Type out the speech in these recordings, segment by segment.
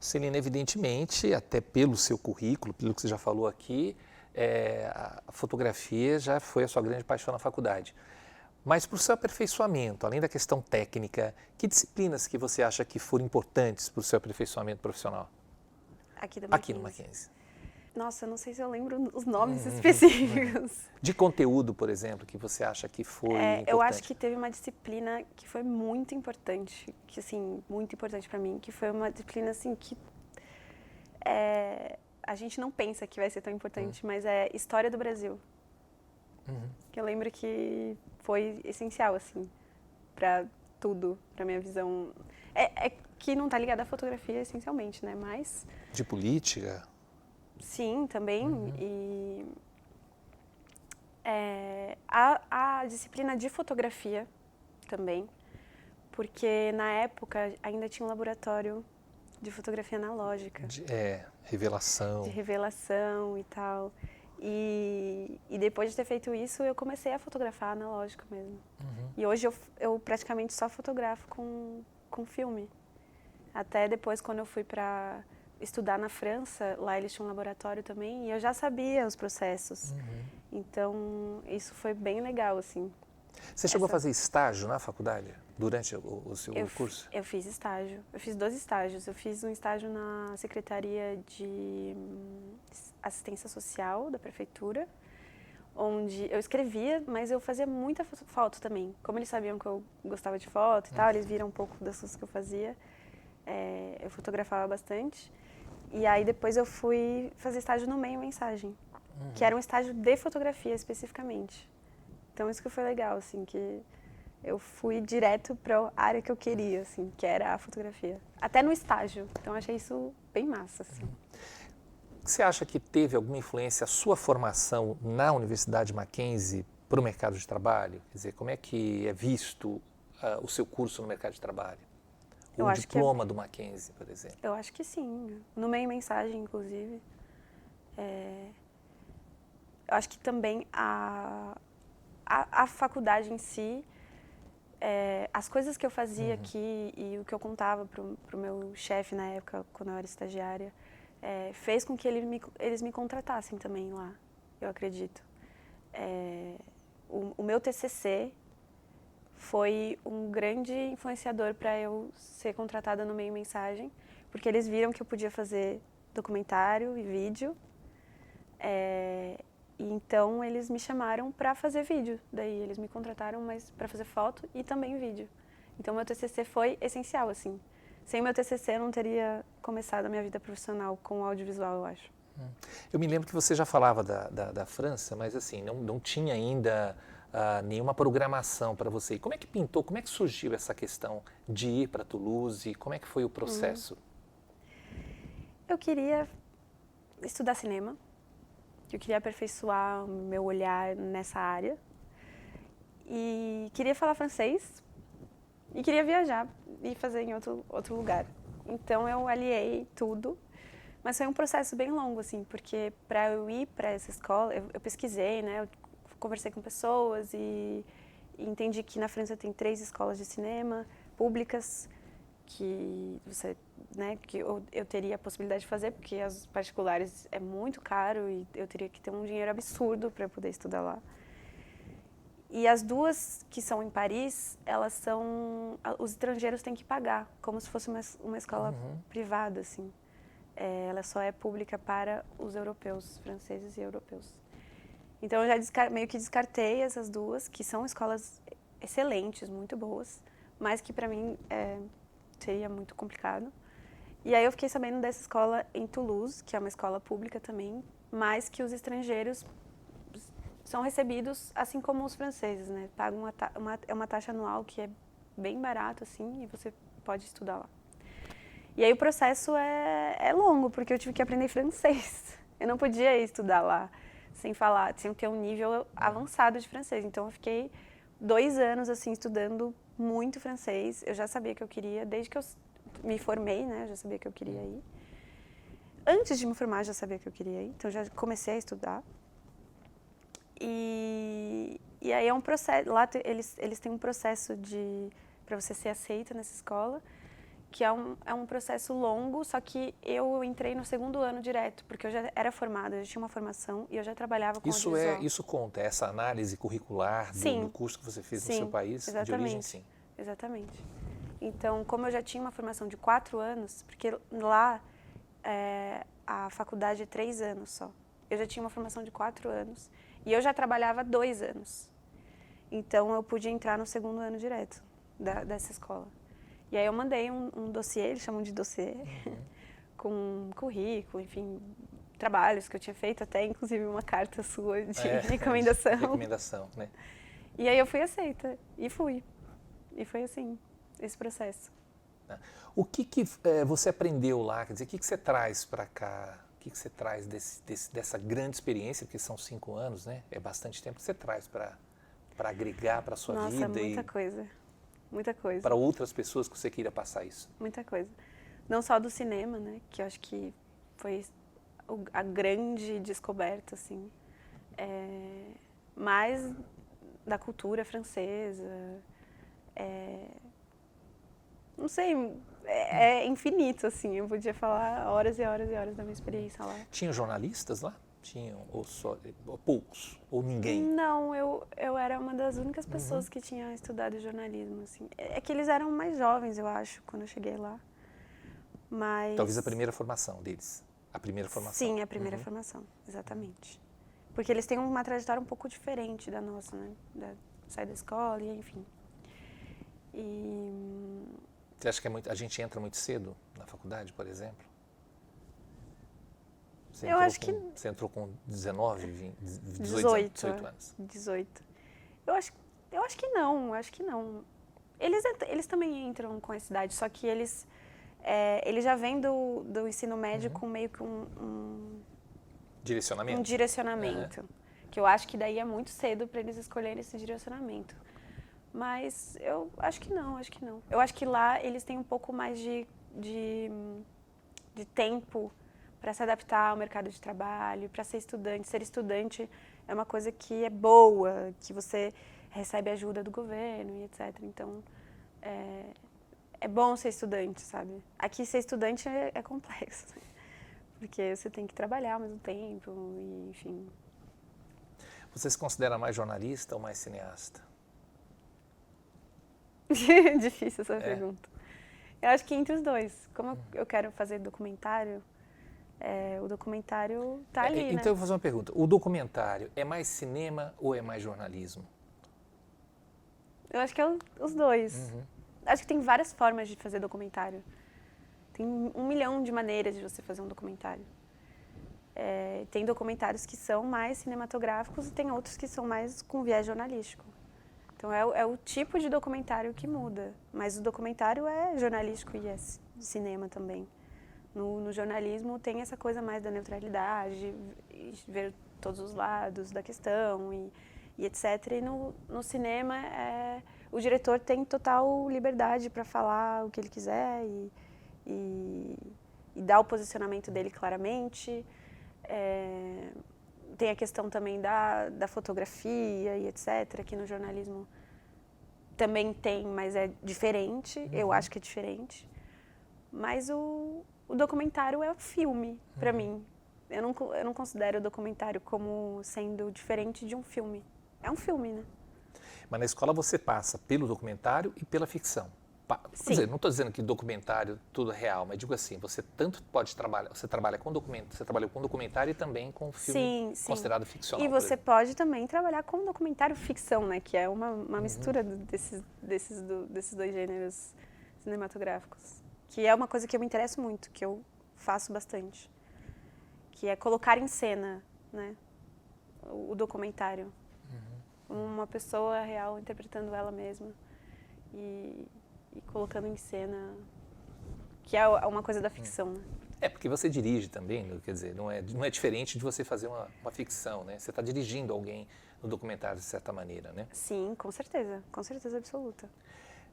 Celina, evidentemente, até pelo seu currículo, pelo que você já falou aqui, a fotografia já foi a sua grande paixão na faculdade. Mas para o seu aperfeiçoamento, além da questão técnica, que disciplinas que você acha que foram importantes para o seu aperfeiçoamento profissional? Aqui da Aqui no Mackenzie. Mackenzie. Nossa, eu não sei se eu lembro os nomes específicos. De conteúdo, por exemplo, que você acha que foi importante? Eu acho que teve uma disciplina que foi muito importante, que assim, muito importante para mim, que foi uma disciplina assim que a gente não pensa que vai ser tão importante, mas é História do Brasil. Que eu lembro que foi essencial assim para tudo, para minha visão. É que não tá ligada à fotografia essencialmente, né? Mas de política? sim, também. E a disciplina de fotografia também, porque na época ainda tinha um laboratório de fotografia analógica. Revelação. De revelação e tal. E depois de ter feito isso, eu comecei a fotografar analógico mesmo. E hoje eu praticamente só fotografo com filme. Até depois, quando eu fui para estudar na França, lá eles tinham um laboratório também, e eu já sabia os processos. Então, isso foi bem legal, assim. Você chegou a fazer estágio na faculdade, durante o seu curso? Eu fiz estágio. Eu fiz 2 estágios. Eu fiz um estágio na Secretaria de Assistência Social da Prefeitura, onde eu escrevia, mas eu fazia muita foto também. Como eles sabiam que eu gostava de foto e tal, eles viram um pouco das coisas que eu fazia. Eu fotografava bastante. E aí depois eu fui fazer estágio no Meio Mensagem, que era um estágio de fotografia especificamente. Então isso que foi legal, assim, que eu fui direto para a área que eu queria, assim, que era a fotografia. Até no estágio. Então eu achei isso bem massa, assim. Você acha que teve alguma influência a sua formação na Universidade Mackenzie para o mercado de trabalho? Quer dizer, como é que é visto o seu curso no mercado de trabalho? O diploma do Mackenzie, por exemplo. Eu acho que sim. No Meio Mensagem, inclusive. Eu acho que também a faculdade em si, as coisas que eu fazia aqui e o que eu contava pro meu chefe na época, quando eu era estagiária, fez com que eles me contratassem também lá, eu acredito. O meu TCC foi um grande influenciador para eu ser contratada no Meio Mensagem, porque eles viram que eu podia fazer documentário e vídeo. E então eles me chamaram para fazer vídeo. Daí eles me contrataram, mas para fazer foto e também vídeo. Então meu TCC foi essencial, assim. Sem o meu TCC eu não teria começado a minha vida profissional com audiovisual, eu acho. Eu me lembro que você já falava da França, mas assim, não tinha ainda nenhuma programação para você. E como é que pintou, como é que surgiu essa questão de ir para Toulouse? Como é que foi o processo? Eu queria estudar cinema. Eu queria aperfeiçoar o meu olhar nessa área. E queria falar francês. E queria viajar e fazer em outro lugar. Então eu aliei tudo. Mas foi um processo bem longo, assim, porque para eu ir para essa escola, eu pesquisei, né? Eu conversei com pessoas e entendi que na França tem 3 escolas de cinema públicas que você, né, que eu teria a possibilidade de fazer, porque as particulares é muito caro e eu teria que ter um dinheiro absurdo para poder estudar lá. E as 2 que são em Paris, elas são, os estrangeiros têm que pagar, como se fosse uma escola privada, assim. Ela só é pública para os europeus, franceses e europeus. Então eu já meio que descartei essas 2, que são escolas excelentes, muito boas, mas que para mim seria muito complicado. E aí eu fiquei sabendo dessa escola em Toulouse, que é uma escola pública também, mas que os estrangeiros são recebidos assim como os franceses, né? Pagam uma taxa anual que é bem barato, assim, e você pode estudar lá. E aí o processo é longo, porque eu tive que aprender francês. Eu não podia ir estudar lá sem falar, sem ter um nível avançado de francês. Então eu fiquei 2 anos assim estudando muito francês. Eu já sabia que eu queria, desde que eu me formei, né? Eu já sabia que eu queria ir. Antes de me formar, eu já sabia que eu queria ir. Então eu já comecei a estudar. E aí é um processo, lá eles têm um processo para você ser aceita nessa escola, que é um processo longo, só que eu entrei no segundo ano direto, porque eu já era formada, eu já tinha uma formação e eu já trabalhava com audiovisual. Isso conta, essa análise curricular do curso que você fez no seu país, exatamente, de origem, sim. Exatamente. Então, como eu já tinha uma formação de 4 anos, porque lá a faculdade é 3 anos só, eu já tinha uma formação de 4 anos e eu já trabalhava 2 anos. Então, eu pude entrar no segundo ano direto dessa escola. E aí eu mandei um dossiê, eles chamam de dossiê, com currículo, enfim, trabalhos que eu tinha feito, até inclusive uma carta sua de recomendação. De recomendação, né? E aí eu fui aceita, e fui. E foi assim, esse processo. O que você aprendeu lá? Quer dizer, o que você traz para cá? O que você traz dessa grande experiência, porque são 5 anos, né? É bastante tempo que você traz para agregar para a sua vida. Nossa, muita coisa. Muita coisa. Para outras pessoas que você queira passar isso. Muita coisa. Não só do cinema, né? Que eu acho que foi a grande descoberta, assim. Mas da cultura francesa. Não sei, é infinito, assim. Eu podia falar horas e horas e horas da minha experiência lá. Tinha jornalistas lá? Tinham, ou poucos, ou ninguém? Não, eu era uma das únicas pessoas que tinha estudado jornalismo, assim. É que eles eram mais jovens, eu acho, quando eu cheguei lá. Mas... Talvez a primeira formação deles. A primeira formação. Sim, a primeira formação, exatamente. Porque eles têm uma trajetória um pouco diferente da nossa, né? Sair da escola e enfim. Você acha que a gente entra muito cedo na faculdade, por exemplo? Você entrou com 19, 20, 18 anos? 18. Eu acho que não. Eles também entram com essa idade, só que eles já vêm do ensino médio com meio que um direcionamento. Um direcionamento. Que eu acho que daí é muito cedo para eles escolherem esse direcionamento. Mas eu acho que não. Eu acho que lá eles têm um pouco mais de tempo para se adaptar ao mercado de trabalho, para ser estudante. Ser estudante é uma coisa que é boa, que você recebe ajuda do governo e etc. Então, é bom ser estudante, sabe? Aqui ser estudante é complexo, porque você tem que trabalhar ao mesmo tempo, e, enfim. Você se considera mais jornalista ou mais cineasta? Difícil essa pergunta. Eu acho que entre os dois. Como eu quero fazer documentário, o documentário tá ali, né? Então eu vou fazer uma pergunta. O documentário é mais cinema ou é mais jornalismo? Eu acho que é os dois. Acho que tem várias formas de fazer documentário. Tem 1 milhão de maneiras de você fazer um documentário. Tem documentários que são mais cinematográficos e tem outros que são mais com viés jornalístico. Então é o tipo de documentário que muda. Mas o documentário é jornalístico e é cinema também. No jornalismo tem essa coisa mais da neutralidade, ver todos os lados da questão e etc. E no cinema o diretor tem total liberdade para falar o que ele quiser e dar o posicionamento dele claramente. Tem a questão também da fotografia e etc., que no jornalismo também tem, mas é diferente, eu acho que é diferente. Mas o documentário é o filme, para mim. Eu não considero o documentário como sendo diferente de um filme. É um filme, né? Mas na escola você passa pelo documentário e pela ficção. Quer dizer, não estou dizendo que documentário tudo é real, mas digo assim, você tanto pode trabalhar, você trabalha com documento, você trabalhou com documentário e também com filme considerado ficcional. E você pode também trabalhar com documentário ficção, né? Que é uma mistura desses dois gêneros cinematográficos. Que é uma coisa que eu me interesso muito, que eu faço bastante. Que é colocar em cena, né? O documentário. Uma pessoa real interpretando ela mesma. E colocando em cena, que é uma coisa da ficção, né? Porque você dirige também, quer dizer, não é diferente de você fazer uma ficção, né? Você está dirigindo alguém no documentário de certa maneira, né? Sim, com certeza absoluta.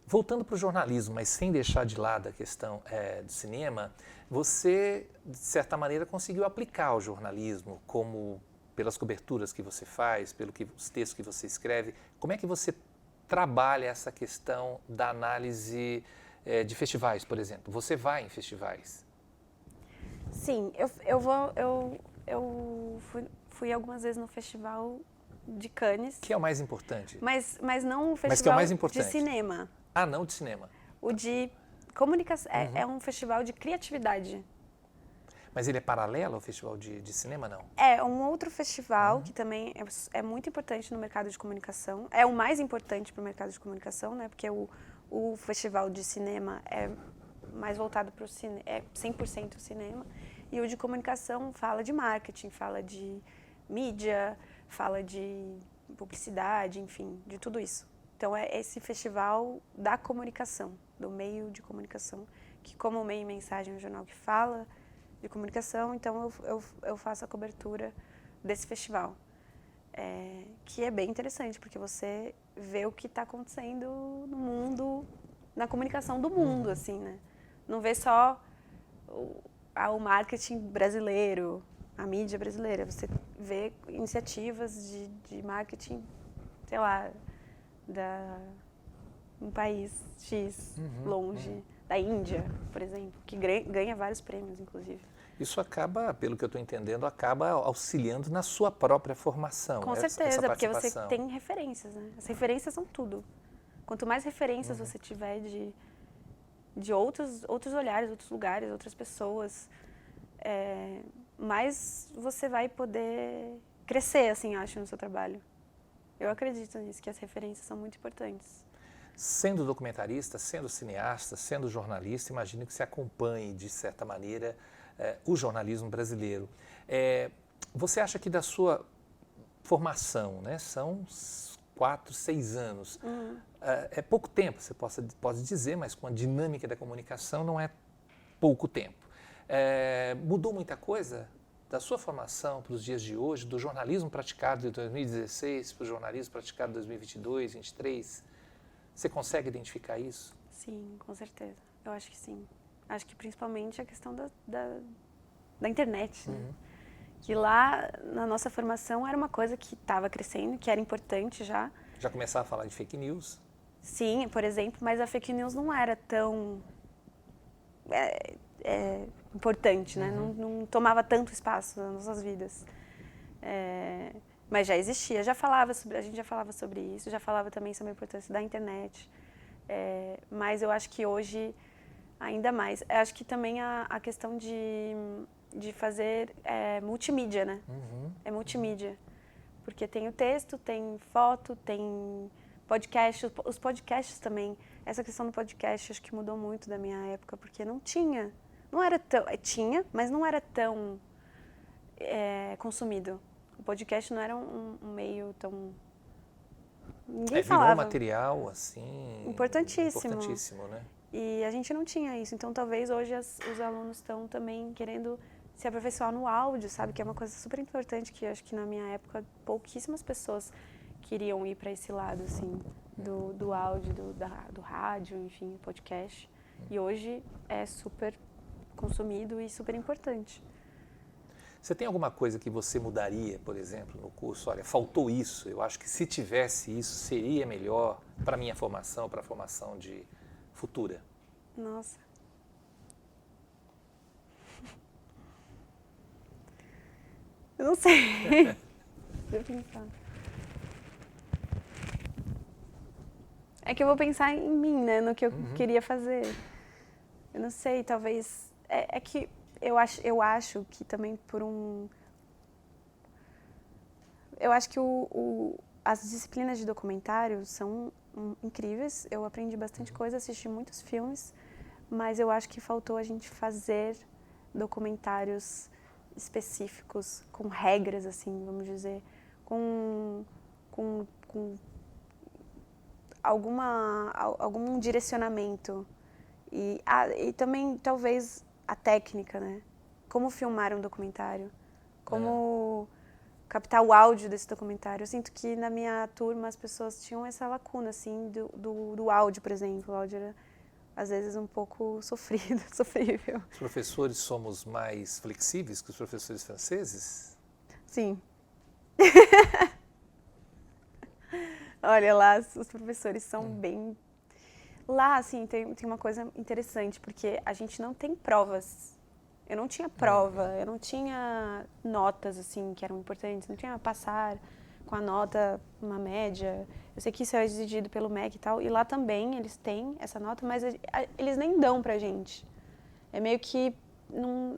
Voltando para o jornalismo, mas sem deixar de lado a questão do cinema, você, de certa maneira, conseguiu aplicar o jornalismo como pelas coberturas que você faz, os textos que você escreve. Como é que você trabalha essa questão da análise de festivais, por exemplo. Você vai em festivais? Sim, eu fui algumas vezes no festival de Cannes. Que é o mais importante? Mas não um Mas que é o festival mais de importante? cinema. Ah, não de cinema. O de comunicação. É um festival de criatividade. Mas ele é paralelo ao festival de cinema, não? É um outro festival que também é muito importante no mercado de comunicação. É o mais importante para o mercado de comunicação, né? Porque o festival de cinema é mais voltado para o cinema, é 100% cinema. E o de comunicação fala de marketing, fala de mídia, fala de publicidade, enfim, de tudo isso. Então é esse festival da comunicação, do meio de comunicação, que como o Meio e Mensagem é um jornal que fala de comunicação, então eu faço a cobertura desse festival, que é bem interessante, porque você vê o que está acontecendo no mundo, na comunicação do mundo, assim, né? Não vê só o marketing brasileiro, a mídia brasileira, você vê iniciativas de marketing, sei lá, um país X, longe, da Índia, por exemplo, que ganha vários prêmios, inclusive. Isso acaba, pelo que eu estou entendendo, acaba auxiliando na sua própria formação. Com certeza, porque você tem referências, né? As referências são tudo. Quanto mais referências você tiver de outros olhares, outros lugares, outras pessoas, mais você vai poder crescer, assim, acho, no seu trabalho. Eu acredito nisso, que as referências são muito importantes. Sendo documentarista, sendo cineasta, sendo jornalista, imagino que você acompanhe, de certa maneira, o jornalismo brasileiro. Você acha que da sua formação, né, são 4, 6 anos, é pouco tempo, você pode dizer, mas com a dinâmica da comunicação não é pouco tempo. Mudou muita coisa da sua formação para os dias de hoje, do jornalismo praticado de 2016 para o jornalismo praticado de 2022, 2023? Você consegue identificar isso? Sim, com certeza. Eu acho que sim. Acho que principalmente a questão da internet, né? Que lá na nossa formação era uma coisa que estava crescendo, que era importante já. Já começava a falar de fake news? Sim, por exemplo, mas a fake news não era tão importante, né? Não tomava tanto espaço nas nossas vidas. Mas já existia, a gente já falava sobre isso, já falava também sobre a importância da internet. Mas eu acho que hoje, ainda mais, eu acho que também a questão de fazer multimídia, né? É multimídia. Porque tem o texto, tem foto, tem podcast, os podcasts também. Essa questão do podcast acho que mudou muito da minha época, porque não era tão, tinha, mas não era tão consumido. O podcast não era um meio tão... Ninguém falava. Virou um material, assim... Importantíssimo, né? E a gente não tinha isso. Então, talvez hoje os alunos estão também querendo se aperfeiçoar no áudio, sabe? Que é uma coisa super importante, que eu acho que na minha época pouquíssimas pessoas queriam ir para esse lado, assim, do áudio, do rádio, enfim, podcast. E hoje é super consumido e super importante. Você tem alguma coisa que você mudaria, por exemplo, no curso? Olha, faltou isso, eu acho que se tivesse isso seria melhor para a minha formação, para a formação de futura. Nossa. Eu não sei. Deixa eu pensar. É que eu vou pensar em mim, né? No que eu queria fazer. Eu não sei, talvez... É que eu acho que também por um... Eu acho que as disciplinas de documentário são incríveis. Eu aprendi bastante coisa, assisti muitos filmes, mas eu acho que faltou a gente fazer documentários específicos, com regras, assim, vamos dizer, com algum direcionamento. E também, talvez, a técnica, né? Como filmar um documentário, como captar o áudio desse documentário. Eu sinto que na minha turma as pessoas tinham essa lacuna, assim, do áudio, por exemplo. O áudio era, às vezes, um pouco sofrível. Os professores somos mais flexíveis que os professores franceses? Sim. Olha lá, os professores são bem... Lá, assim, tem uma coisa interessante, porque a gente não tem provas. Eu não tinha prova, eu não tinha notas, assim, que eram importantes, não tinha passar com a nota, uma média. Eu sei que isso é exigido pelo MEC e tal, e lá também eles têm essa nota, mas eles nem dão pra gente. É meio que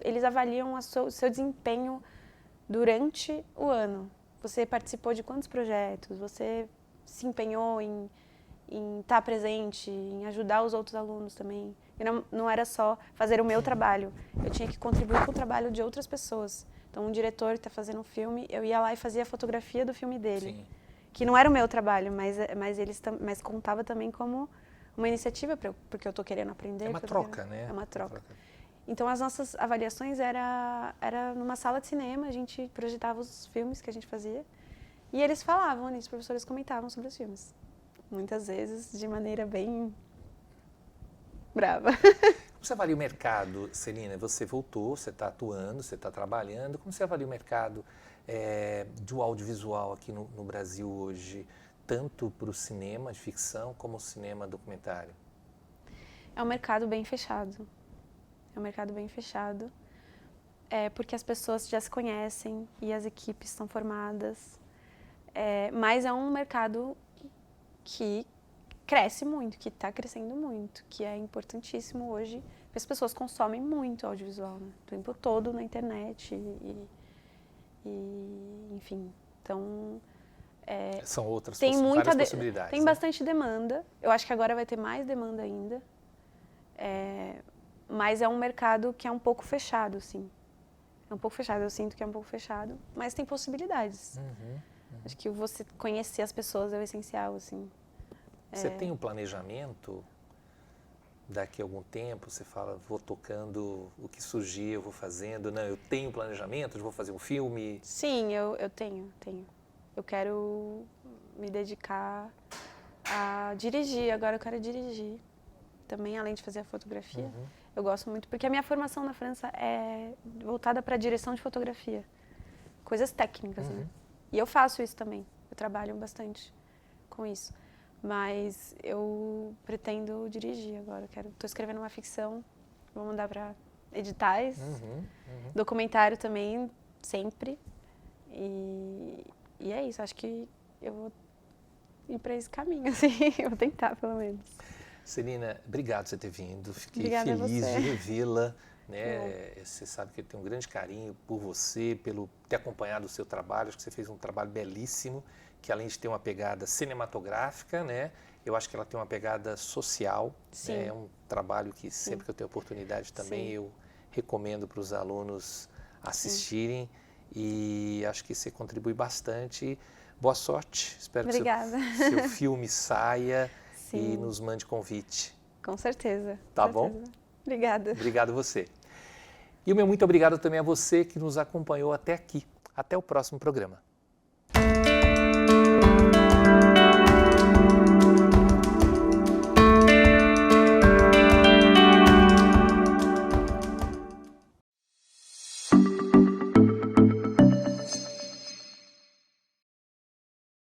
eles avaliam o seu desempenho durante o ano. Você participou de quantos projetos? Você se empenhou em estar presente, em ajudar os outros alunos também. E não era só fazer o meu trabalho, eu tinha que contribuir com o trabalho de outras pessoas. Então, um diretor está fazendo um filme, eu ia lá e fazia a fotografia do filme dele. Sim. Que não era o meu trabalho, mas contava também como uma iniciativa, porque eu estou querendo aprender. É uma troca, né? É uma troca. Então, as nossas avaliações era numa sala de cinema, a gente projetava os filmes que a gente fazia, e eles falavam, os professores comentavam sobre os filmes. Muitas vezes de maneira bem brava. Como você avalia o mercado, Celina? Você voltou, você está atuando, você está trabalhando. Como você avalia o mercado do audiovisual aqui no Brasil hoje, tanto para o cinema de ficção como o cinema documentário? É um mercado bem fechado. É um mercado bem fechado, porque as pessoas já se conhecem e as equipes estão formadas. Mas é um mercado que cresce muito, que está crescendo muito, que é importantíssimo hoje, porque as pessoas consomem muito audiovisual, né? O tempo todo na internet enfim, então são outras várias possibilidades. Tem bastante demanda, eu acho que agora vai ter mais demanda ainda, mas é um mercado que é um pouco fechado, sim. É um pouco fechado, eu sinto que é um pouco fechado, mas tem possibilidades. Acho que você conhecer as pessoas é o essencial, assim. Você tem um planejamento daqui a algum tempo? Você fala, vou tocando o que surgir, eu vou fazendo. Não, eu tenho planejamento, eu vou fazer um filme. Sim, eu tenho. Eu quero me dedicar a dirigir, agora eu quero dirigir. Também, além de fazer a fotografia, eu gosto muito, porque a minha formação na França é voltada para a direção de fotografia. Coisas técnicas, né? E eu faço isso também, eu trabalho bastante com isso. Mas eu pretendo dirigir agora, estou escrevendo uma ficção, vou mandar para editais, documentário também, sempre. E é isso, acho que eu vou ir para esse caminho, assim, eu vou tentar pelo menos. Celina, obrigado por você ter vindo, fiquei Obrigada feliz de revê-la. Né? Você sabe que eu tenho um grande carinho por você, pelo ter acompanhado o seu trabalho, acho que você fez um trabalho belíssimo, que além de ter uma pegada cinematográfica, né, eu acho que ela tem uma pegada social. Né? É um trabalho que sempre que eu tenho oportunidade também eu recomendo para os alunos assistirem e acho que você contribui bastante. Boa sorte, espero que seu filme saia e nos mande convite. Com certeza. Tá bom? Obrigada. Obrigado a você. E o meu muito obrigado também a você que nos acompanhou até aqui. Até o próximo programa.